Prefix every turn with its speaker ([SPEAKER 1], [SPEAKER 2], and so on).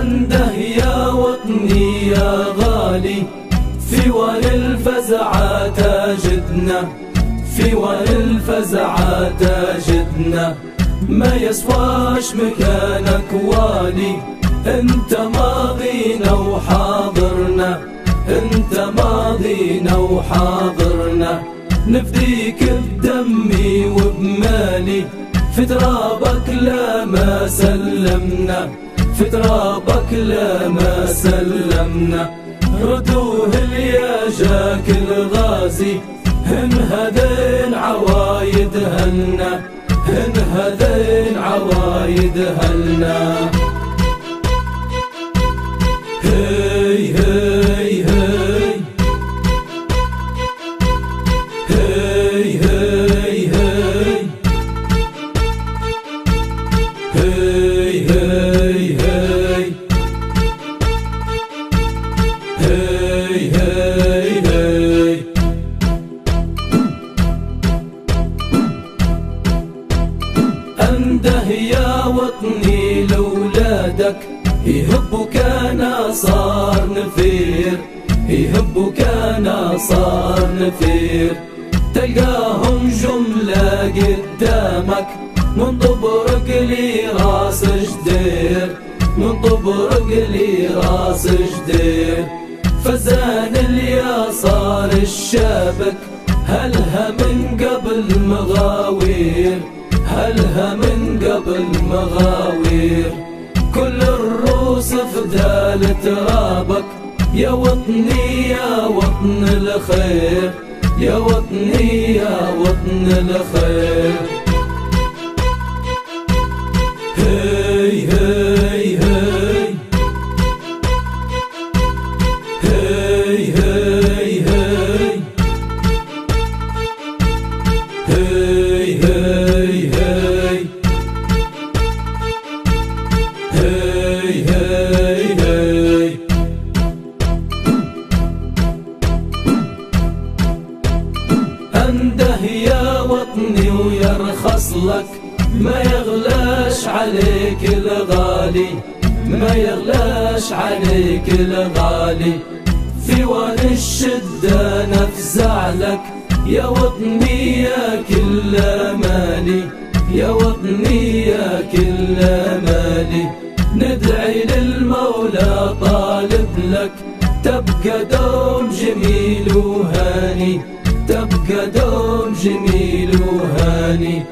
[SPEAKER 1] انده يا وطني يا غالي، في وان الفزعة تجدنا، في وان الفزعة تجدنا. ما يسواش مكانك والي، انت ماضينا وحاضرنا، انت ماضينا وحاضرنا. نفديك بدمي وبمالي، في ترابك لا ما سلمنا، في ترابك لا ما سلمنا. ردوه يا جاك الغازي، هن هذين عوايد هلنا، هن هذين عوايد هلنا. هي هي هي هي هي هي هي هي هي هي. انده يا وطني لولادك، يهبوا كان صار نفير، يهبوا كان صار نفير. تلقاهم جملة قدامك، من طبرق لي راس جدير، من طبرق لي راس جدير. فزان اليسار الشابك، هلها من قبل مغاوير، هلها من قبل مغاوير. كل الروس فدال ترابك، يا وطني يا وطن الخير، يا وطني يا وطن الخير. هي هي هي هي هي هي هي هي هي هي. انده يا وطني ويرخص لك، ما يغلاش عليك الغالي، ما يغلاش عليك الغالي. في وان الشدة نفزع لك، يا وطني يا كل مالي، يا وطني يا كل مالي. ندعي للمولى طالب لك، تبقى دوم جميل وهاني، تبقى دوم جميل وهاني.